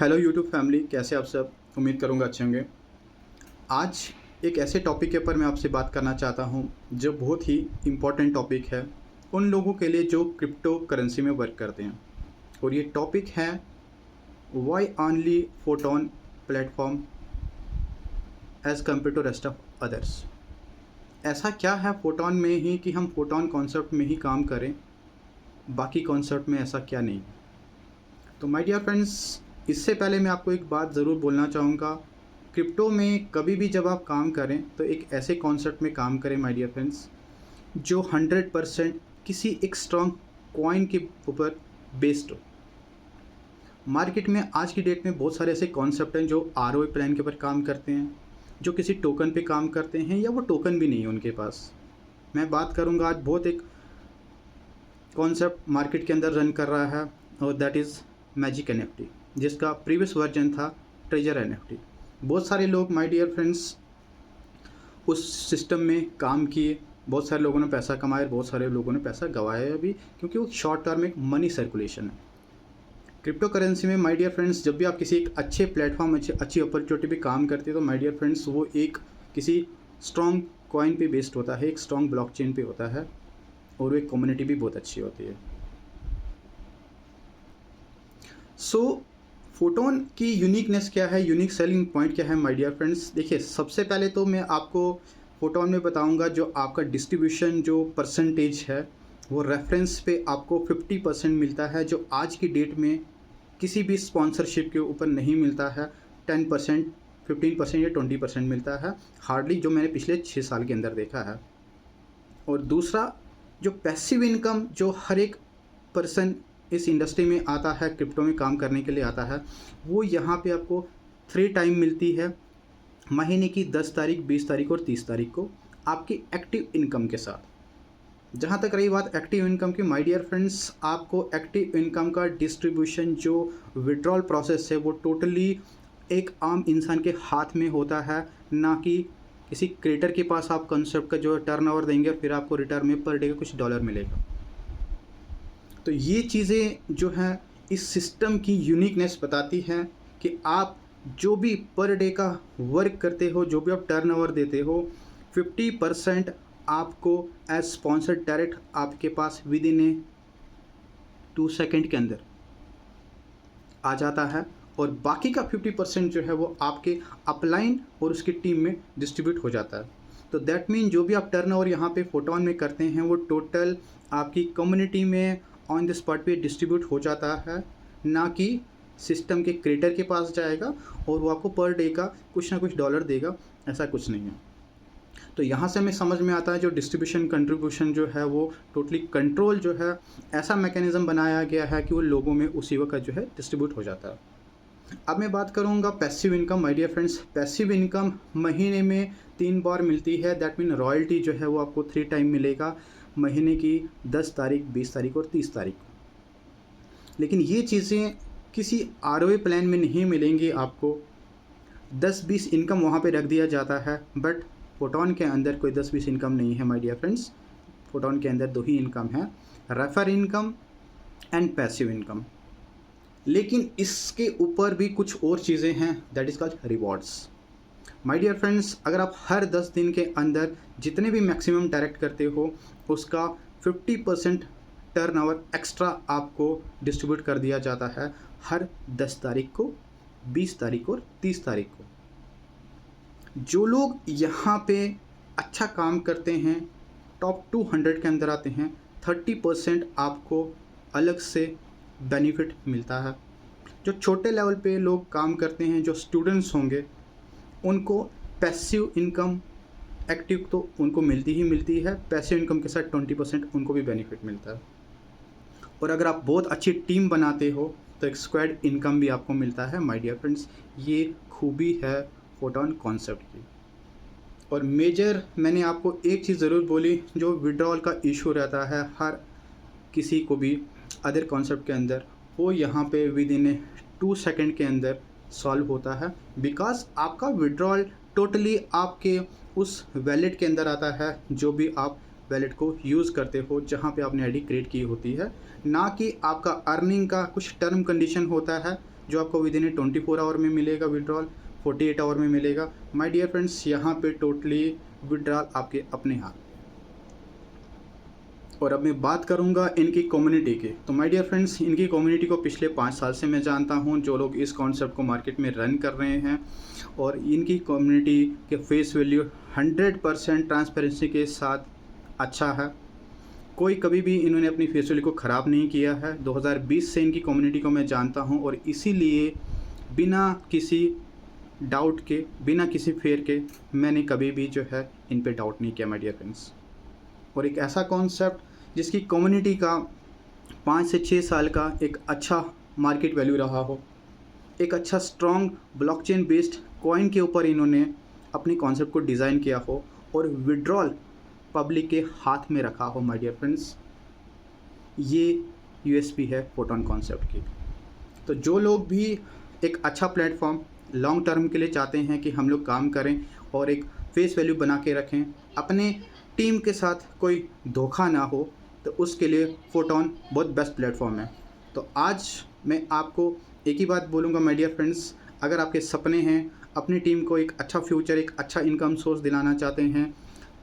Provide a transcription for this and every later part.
Hello YouTube family, कैसे आप सब। उम्मीद करूँगा अच्छे होंगे। आज एक ऐसे टॉपिक के ऊपर मैं आपसे बात करना चाहता हूँ जो बहुत ही इम्पोर्टेंट टॉपिक है उन लोगों के लिए जो क्रिप्टो करेंसी में वर्क करते हैं। और ये टॉपिक है why only Photon platform as compare to rest of others. ऐसा क्या है फोटोन में ही कि हम फोटोन कॉन्सेप्ट में ही काम करें, बाकी कॉन्सेप्ट में ऐसा क्या नहीं। तो माय डियर फ्रेंड्स, इससे पहले मैं आपको एक बात ज़रूर बोलना चाहूँगा। क्रिप्टो में कभी भी जब आप काम करें तो एक ऐसे कॉन्सेप्ट में काम करें माय डियर फ्रेंड्स जो 100% किसी एक स्ट्रॉन्ग कॉइन के ऊपर बेस्ड हो। मार्केट में आज की डेट में बहुत सारे ऐसे कॉन्सेप्ट हैं जो आरओआई प्लान के ऊपर काम करते हैं, जो किसी टोकन पे काम करते हैं या वो टोकन भी नहीं है उनके पास। मैं बात करूँगा आज बहुत एक कॉन्सेप्ट मार्केट के अंदर रन कर रहा है और दैट इज़ मैजिक एनएफटी, जिसका प्रीवियस वर्जन था ट्रेजर एनएफटी। बहुत सारे लोग माय डियर फ्रेंड्स उस सिस्टम में काम किए, बहुत सारे लोगों ने पैसा कमाया, बहुत सारे लोगों ने पैसा गंवाया भी, क्योंकि वो शॉर्ट टर्म एक मनी सर्कुलेशन है। क्रिप्टो करेंसी में माय डियर फ्रेंड्स जब भी आप किसी एक अच्छे प्लेटफॉर्म, अच्छी अपॉर्चुनिटी पे काम करते हैं तो माय डियर फ्रेंड्स वो एक किसी स्ट्रॉन्ग कॉइन पे बेस्ड होता है, एक स्ट्रॉन्ग ब्लॉकचेन पे होता है और वो एक कम्युनिटी भी बहुत अच्छी होती है। फोटोन की यूनिकनेस क्या है, यूनिक सेलिंग पॉइंट क्या है माय डियर फ्रेंड्स। देखिए, सबसे पहले तो मैं आपको फोटोन में बताऊंगा जो आपका डिस्ट्रीब्यूशन जो परसेंटेज है वो रेफरेंस पे आपको 50% मिलता है, जो आज की डेट में किसी भी स्पॉन्सरशिप के ऊपर नहीं मिलता है। 10%, 15% या 20% मिलता है हार्डली, जो मैंने पिछले 6 साल के अंदर देखा है। और दूसरा, जो पैसिव इनकम जो हर एक पर्सन इस इंडस्ट्री में आता है, क्रिप्टो में काम करने के लिए आता है, वो यहाँ पे आपको 3 टाइम मिलती है महीने की 10 तारीख, 20 तारीख और 30 तारीख को आपकी एक्टिव इनकम के साथ। जहाँ तक रही बात एक्टिव इनकम की माय डियर फ्रेंड्स, आपको एक्टिव इनकम का डिस्ट्रीब्यूशन जो विड्रॉल प्रोसेस है वो टोटली एक आम इंसान के हाथ में होता है, ना कि किसी क्रिएटर के पास आप कंसेप्ट का जो टर्नओवर देंगे फिर आपको रिटर्न में पर डे का कुछ डॉलर मिलेगा। तो ये चीज़ें जो हैं इस सिस्टम की यूनिकनेस बताती हैं कि आप जो भी पर डे का वर्क करते हो, जो भी आप टर्नओवर देते हो, 50% आपको एज स्पॉन्सर डायरेक्ट आपके पास विद इन ए 2 सेकेंड के अंदर आ जाता है और बाकी का 50% जो है वो आपके अपलाइन और उसकी टीम में डिस्ट्रीब्यूट हो जाता है। तो दैट मीन जो भी आप टर्नओवर यहाँ पे फोटोन में करते हैं वो टोटल आपकी कम्युनिटी में ऑन द स्पॉट पे डिस्ट्रीब्यूट हो जाता है, ना कि सिस्टम के क्रिएटर के पास जाएगा और वो आपको पर डे का कुछ ना कुछ डॉलर देगा, ऐसा कुछ नहीं है। तो यहाँ से हमें समझ में आता है जो डिस्ट्रीब्यूशन कंट्रीब्यूशन जो है वो टोटली कंट्रोल जो है, ऐसा मैकेनिज़्म बनाया गया है कि वो लोगों में उसी वक्त जो है डिस्ट्रीब्यूट हो जाता है। अब मैं बात करूँगा passive income my dear friends. Passive income महीने में 3 बार मिलती है, दैट मीन रॉयल्टी जो है वो आपको 3 टाइम मिलेगा, महीने की 10 तारीख, 20 तारीख और 30 तारीख को। लेकिन ये चीज़ें किसी आरओआई प्लान में नहीं मिलेंगी आपको। 10-20 इनकम वहाँ पे रख दिया जाता है, बट फोटोन के अंदर कोई 10-20 इनकम नहीं है माय डियर फ्रेंड्स। फोटोन के अंदर 2 ही इनकम है, refer income and passive income. लेकिन इसके ऊपर भी कुछ और चीज़ें हैं, that is called rewards. My dear friends, अगर आप हर 10 दिन के अंदर जितने भी मैक्सिमम डायरेक्ट करते हो उसका 50% टर्नओवर एक्स्ट्रा आपको डिस्ट्रीब्यूट कर दिया जाता है हर 10 तारीख को, 20 तारीख और 30 तारीख को। जो लोग यहाँ पे अच्छा काम करते हैं, टॉप 200 के अंदर आते हैं, 30% आपको अलग से बेनिफिट मिलता है। जो छोटे लेवल पे लोग काम करते हैं, जो स्टूडेंट्स होंगे, उनको पैसिव इनकम एक्टिव तो उनको मिलती ही मिलती है, पैसिव इनकम के साथ 20% उनको भी बेनिफिट मिलता है। और अगर आप बहुत अच्छी टीम बनाते हो तो एक स्क्वाड इनकम भी आपको मिलता है माय डियर फ्रेंड्स। ये खूबी है फोटोन कॉन्सेप्ट की। और मेजर मैंने आपको एक चीज़ ज़रूर बोली, जो विड्रॉल का इशू रहता है हर किसी को भी अदर कॉन्सेप्ट के अंदर, वो यहाँ पे विद इन 2 सेकेंड के अंदर सॉल्व होता है, बिकॉज आपका विड्रॉल टोटली आपके उस वैलेट के अंदर आता है जो भी आप वैलेट को यूज़ करते हो, जहाँ पे आपने आईडी क्रिएट की होती है, ना कि आपका अर्निंग का कुछ टर्म कंडीशन होता है जो आपको विद इन 24 आवर में मिलेगा विड्रॉल, 48 आवर में मिलेगा। माय डियर फ्रेंड्स, यहाँ पे टोटली विड्रॉल आपके अपने हाथ। और अब मैं बात करूंगा इनकी कम्युनिटी की। तो माय डियर फ्रेंड्स, इनकी कम्युनिटी को पिछले 5 साल से मैं जानता हूं, जो लोग इस कॉन्सेप्ट को मार्केट में रन कर रहे हैं। और इनकी कम्युनिटी के फेस वैल्यू 100% ट्रांसपेरेंसी के साथ अच्छा है। कोई कभी भी इन्होंने अपनी फेस वैल्यू को ख़राब नहीं किया है। 2020 से इनकी कम्युनिटी को मैं जानता हूं और इसीलिए बिना किसी डाउट के, बिना किसी फेयर के मैंने कभी भी जो है इन पे डाउट नहीं किया माय डियर फ्रेंड्स। और एक ऐसा कॉन्सेप्ट जिसकी कम्युनिटी का 5 से 6 साल का एक अच्छा मार्केट वैल्यू रहा हो, एक अच्छा स्ट्रॉन्ग ब्लॉकचेन बेस्ड कॉइन के ऊपर इन्होंने अपनी कॉन्सेप्ट को डिज़ाइन किया हो और विड्रॉल पब्लिक के हाथ में रखा हो माय डियर फ्रेंड्स, ये यूएसपी है फोटोन कॉन्सेप्ट की। तो जो लोग भी एक अच्छा प्लेटफॉर्म लॉन्ग टर्म के लिए चाहते हैं कि हम लोग काम करें और एक फेस वैल्यू बना के रखें, अपने टीम के साथ कोई धोखा ना हो, तो उसके लिए फोटोन बहुत बेस्ट प्लेटफॉर्म है। तो आज मैं आपको एक ही बात बोलूँगा माय डियर फ्रेंड्स, अगर आपके सपने हैं, अपनी टीम को एक अच्छा फ्यूचर, एक अच्छा इनकम सोर्स दिलाना चाहते हैं,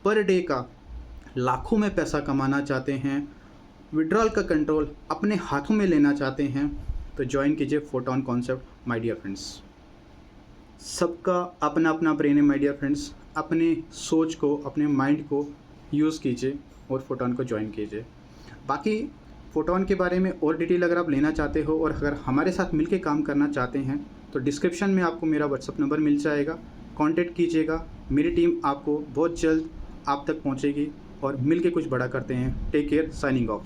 पर डे का लाखों में पैसा कमाना चाहते हैं, विड्रॉल का कंट्रोल अपने हाथों में लेना चाहते हैं, तो ज्वाइन कीजिए Photon concept my dear friends. सबका अपना अपना ब्रेन है माय डियर फ्रेंड्स, अपने सोच को, अपने माइंड को यूज़ कीजिए और फोटोन को ज्वाइन कीजिए। बाकी फोटोन के बारे में और डिटेल अगर आप लेना चाहते हो और अगर हमारे साथ मिलके काम करना चाहते हैं तो डिस्क्रिप्शन में आपको मेरा व्हाट्सअप नंबर मिल जाएगा, कांटेक्ट कीजिएगा। मेरी टीम आपको बहुत जल्द आप तक पहुंचेगी और मिलके कुछ बड़ा करते हैं। Take care, signing of.